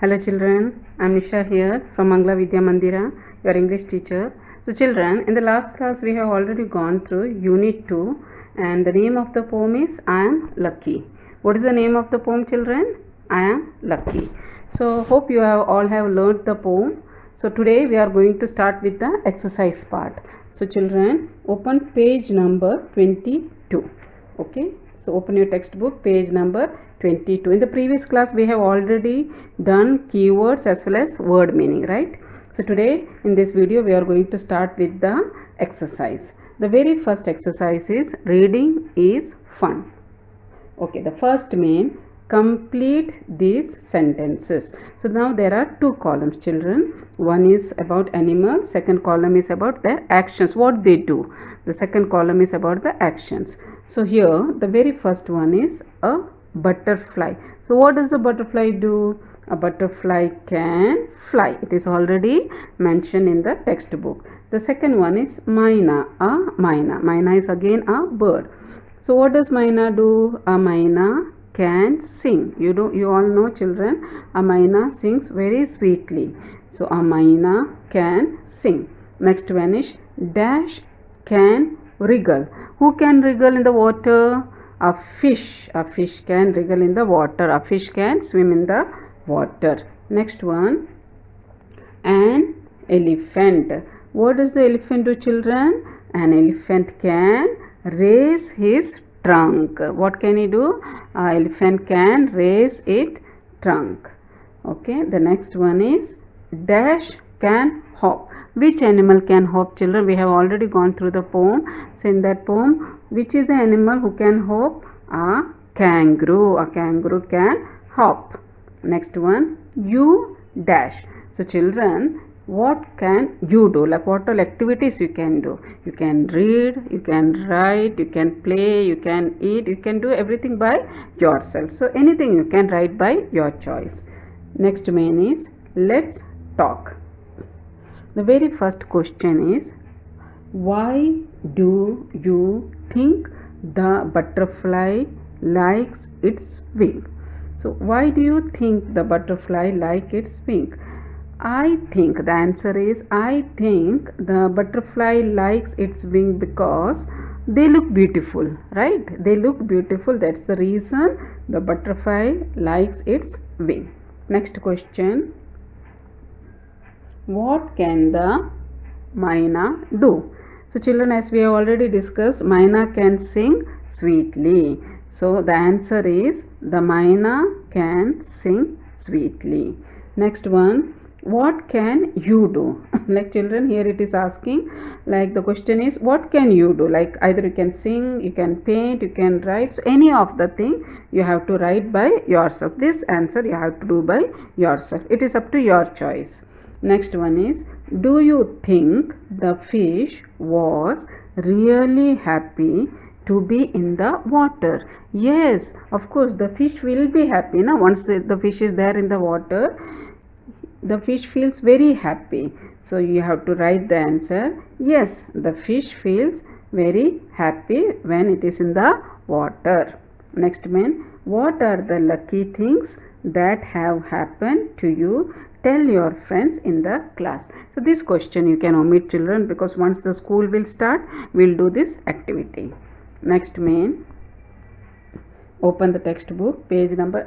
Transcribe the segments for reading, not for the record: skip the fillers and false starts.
Hello children, I am Nisha here from Mangla Vidya Mandira, your English teacher. So children, in the last class we have already gone through Unit 2 and the name of the poem is I am Lucky. What is the name of the poem children? I am Lucky. So hope you all have learned the poem. So today we are going to start with the exercise part. So children, open page number 22. Okay, so open your textbook, page number 22. In the previous class we have already done keywords as well as word meaning, right? So today in this video we are going to start with the exercise. The very first exercise is reading is fun. Okay, the first main, complete these sentences. So now there are two columns children. One is about animals, second column is about their actions, what they do. The second column is about the actions. So here the very first one is a butterfly. So what does the butterfly do? A butterfly can fly. It is already mentioned in the textbook. The second one is Myna. A Myna. Myna is again a bird. So what does Myna do? A Myna can sing. You all know children, a Myna sings very sweetly. So a Myna can sing. Next one is dash can wriggle. Who can wriggle in the water? A fish. A fish can wriggle in the water. A fish can swim in the water. Next one, an elephant. What does the elephant do children? An elephant can raise his trunk. What can he do? Elephant can raise its trunk. Okay, the next one is dash can hop. Which animal can hop children? We have already gone through the poem. So in that poem, which is the animal who can hop? A kangaroo. A kangaroo can hop. Next one, you dash. So children, what can you do? Like what all activities you can do? You can read, you can write, you can play, you can eat, you can do everything by yourself. So anything you can write by your choice. Next main is let's talk. The very first question is, why do you think the butterfly likes its wing? So why do you think the butterfly like its wing? I think the answer is, I think the butterfly likes its wing because they look beautiful, right? They look beautiful. That's the reason the butterfly likes its wing. Next question. What can the Myna do? So children, as we have already discussed, Myna can sing sweetly. So the answer is the Myna can sing sweetly. Next one, what can you do? Like children, here it is asking, like the question is, what can you do? Like either you can sing, you can paint, you can write. So any of the thing you have to write by yourself. This answer you have to do by yourself. It is up to your choice. Next one is, do you think the fish was really happy to be in the water? Yes, of course the fish will be happy. Now once the fish is there in the water, the fish feels very happy. So you have to write the answer. Yes, the fish feels very happy when it is in the water. Next one, what are the lucky things that have happened to you? Tell your friends in the class. So this question you can omit children, because once the school will start, we'll do this activity. Next main, open the textbook, page number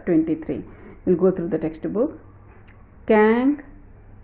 23. We'll go through the textbook. Kang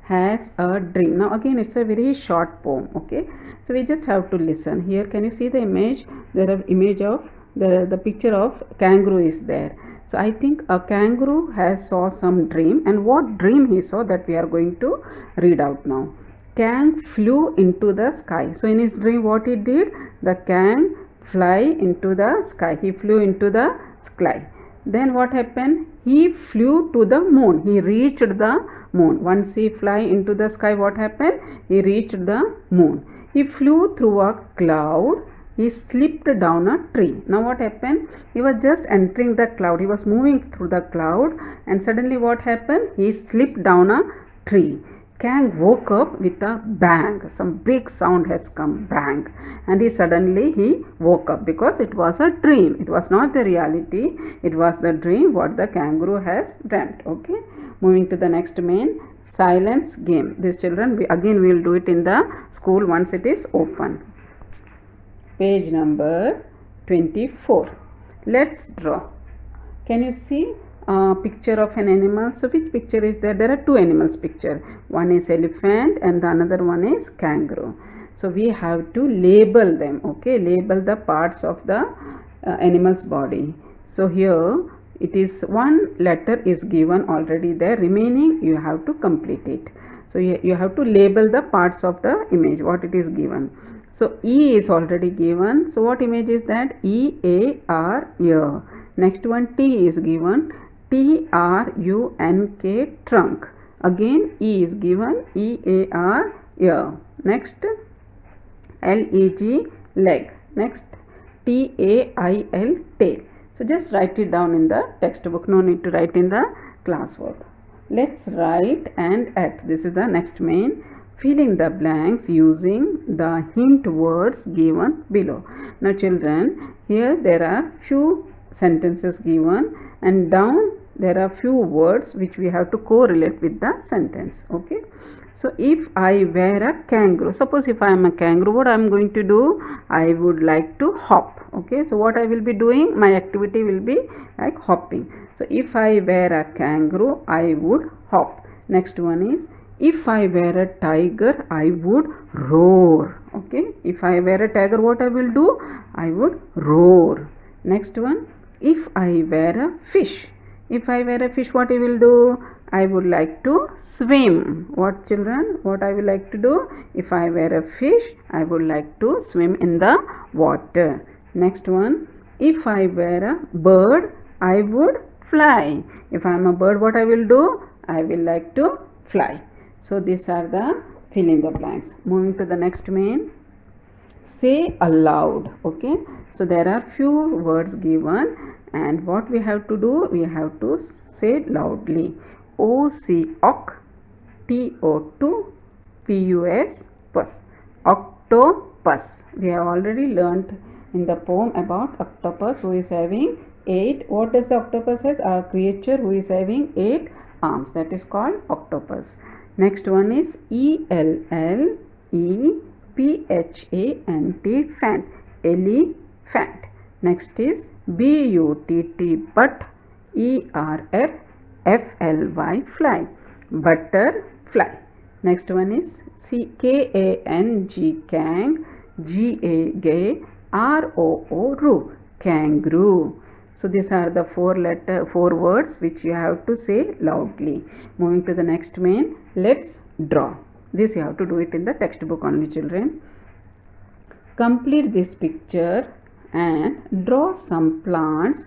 has a dream. Now again it's a very short poem. Okay, so we just have to listen. Here can you see the image? There are image of the picture of kangaroo is there. So I think a kangaroo has saw some dream, and what dream he saw, that we are going to read out now. Kang flew into the sky. So in his dream what he did? The Kang fly into the sky. He flew into the sky. Then what happened? He flew to the moon. He reached the moon. Once he fly into the sky, what happened? He reached the moon. He flew through a cloud. He slipped down a tree. Now what happened? He was just entering the cloud. He was moving through the cloud, and suddenly what happened? He slipped down a tree. Kang woke up with a bang. Some big sound has come, bang, and he woke up because it was a dream. It was not the reality. It was the dream what the kangaroo has dreamt. Okay, moving to the next main silence game. These children, we will do it in the school once it is open. Page number 24. Let's draw. Can you see a picture of an animal? So which picture is there? There are two animals picture. One is elephant and the another one is kangaroo. So we have to label them. Okay, label the parts of the animal's body. So here it is one letter is given already there. Remaining you have to complete it. So you have to label the parts of the image what it is given. So E is already given. So what image is that? E A R ear. Next one T is given. T R U N K trunk. Again E is given. E A R ear. Next L E G leg. Next T A I L tail. So just write it down in the textbook. No need to write in the classwork. Let's write and act. This is the next main. Fill in the blanks using the hint words given below. Now children, here there are few sentences given and down there are few words which we have to correlate with the sentence. Okay. So if I were a kangaroo, suppose if I am a kangaroo, what I am going to do? I would like to hop. Okay. So what I will be doing? My activity will be like hopping. So if I were a kangaroo, I would hop. Next one is, if I were a tiger, I would roar. Okay. If I were a tiger, what I will do? I would roar. Next one, if I were a fish. If I were a fish, what I will do? I would like to swim. What children? What I will like to do? If I were a fish, I would like to swim in the water. Next one, if I were a bird, I would fly. If I am a bird, what I will do? I will like to fly. So these are the fill in the blanks. Moving to the next main. Say aloud. Okay. So there are few words given and what we have to do? We have to say loudly. O-C, ock. T-O-2, P-U-S, pus. Octopus. We have already learnt in the poem about octopus who is having 8. What does the octopus has? A creature who is having 8 arms. That is called octopus. Next one is E-L-L-E-P-H-A-N-T, phant. Elephant. Next is B-U-T-T, butt. E-R-R-F-L-Y, fly. Butterfly. Next one is K-A-N-G, kang. G-A-G, R-O-O, roo, kangaroo. So these are the four words which you have to say loudly. Moving to the next main, let's draw. This you have to do it in the textbook only, children. Complete this picture and draw some plants,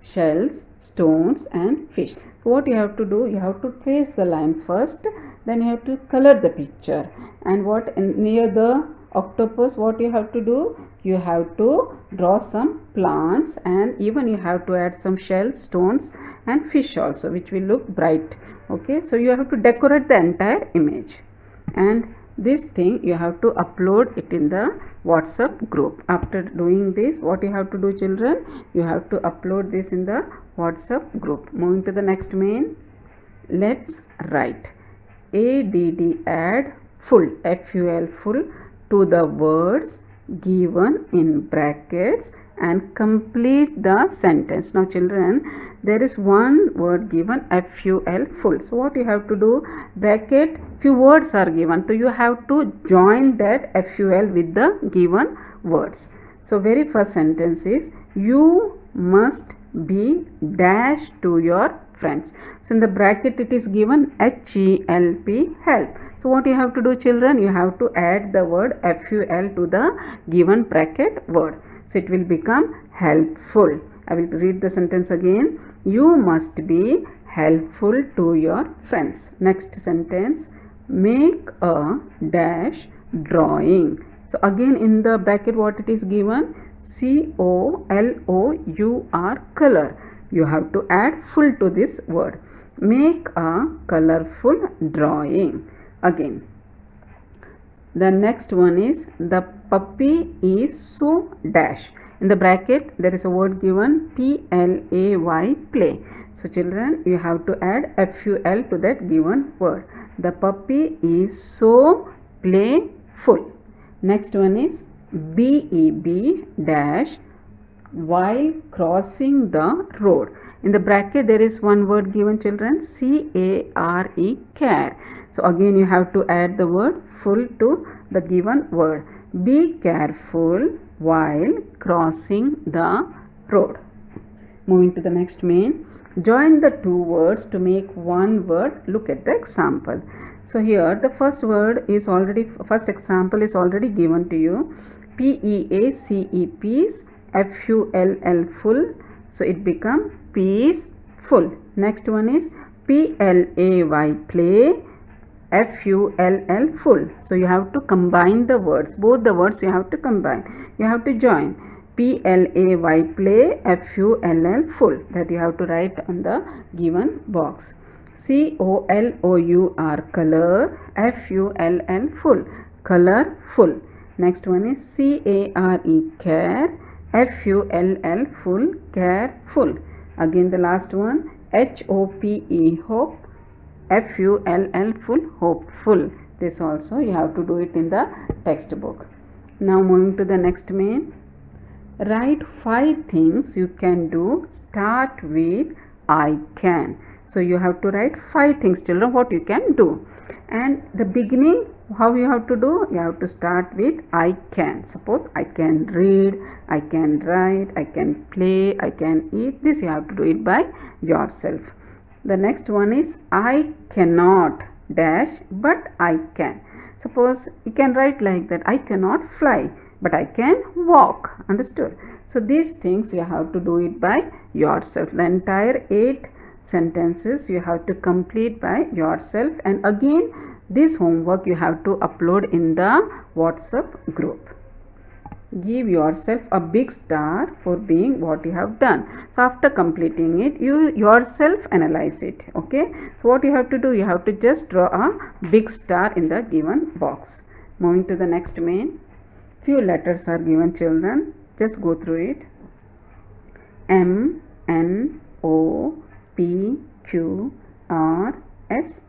shells, stones and fish. So what you have to do? You have to trace the line first, then you have to color the picture. And what near the octopus, what you have to do? You have to draw some plants and even you have to add some shells, stones and fish also, which will look bright. Okay, so you have to decorate the entire image. And this thing you have to upload it in the WhatsApp group. After doing this, what you have to do, children? You have to upload this in the WhatsApp group. Moving to the next main, let's write. Add full, F-U-L, full, to the words given in brackets and complete the sentence. Now children, there is one word given, F-U-L, full. So what you have to do? Bracket, few words are given. So you have to join that F-U-L with the given words. So very first sentence is, you must be dash to your friends. So in the bracket it is given H-E-L-P, help. So what you have to do, children? You have to add the word F-U-L to the given bracket word. So it will become helpful. I will read the sentence again. You must be helpful to your friends. Next sentence, make a dash drawing. So again in the bracket what it is given? C-O-L-O-U-R, color. You have to add full to this word. Make a colorful drawing. Again, the next one is the puppy is so dash. In the bracket there is a word given play, play. So children, you have to add ful to that given word. The puppy is so playful. Next one is beb dash while crossing the road. In the bracket there is one word given, children, care, care. So again you have to add the word full to the given word. Be careful while crossing the road. Moving to the next main. Join the two words to make one word. Look at the example. So here the first example is already given to you. PEACE, peace. FULL, full. So it become peaceful. Next one is PLAY, play. FULL, full. So you have to combine the words. Both the words you have to combine. You have to join. PLAY, play. FULL, full. That you have to write on the given box. COLOUR, color. FULL, full. Colorful. Next one is CARE, care. FULL, full. Careful. Again the last one, HOPE, hope. FULL, full. Hopeful. This also you have to do it in the textbook. Now moving to the next main. Write 5 things you can do. Start with I can. So you have to write 5 things, children, what you can do. And the beginning, how you have to do? You have to start with I can. Suppose I can read, I can write, I can play, I can eat. This you have to do it by yourself. The next one is I cannot dash but I can. Suppose you can write like that. I cannot fly but I can walk. Understood? So these things you have to do it by yourself. The entire 8 sentences you have to complete by yourself, and again this homework you have to upload in the WhatsApp group. Give yourself a big star for being what you have done. So after completing it, you yourself analyze it. Okay, so what you have to do, you have to just draw a big star in the given box. Moving to the next main. Few letters are given, children. Just go through it. M, N, O, P, Q, R, S,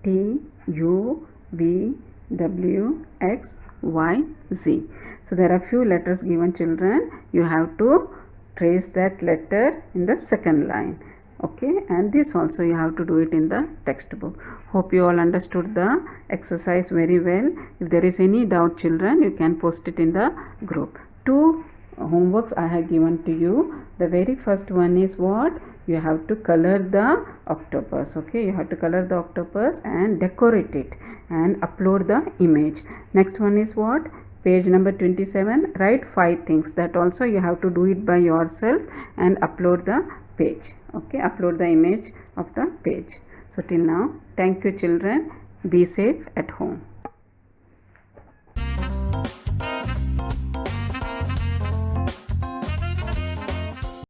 T, U, V, W, X, Y, Z. So there are few letters given, children. You have to trace that letter in the second line. Okay, and this also you have to do it in the textbook. Hope you all understood the exercise very well. If there is any doubt, children, you can post it in the group. 2 homeworks I have given to you. The very first one is what? You have to color the octopus. Okay, you have to color the octopus and decorate it and upload the image. Next one is what? Page number 27. Write 5 things. That also you have to do it by yourself and upload the page. Okay, upload the image of the page. So till now, thank you, children. Be safe at home.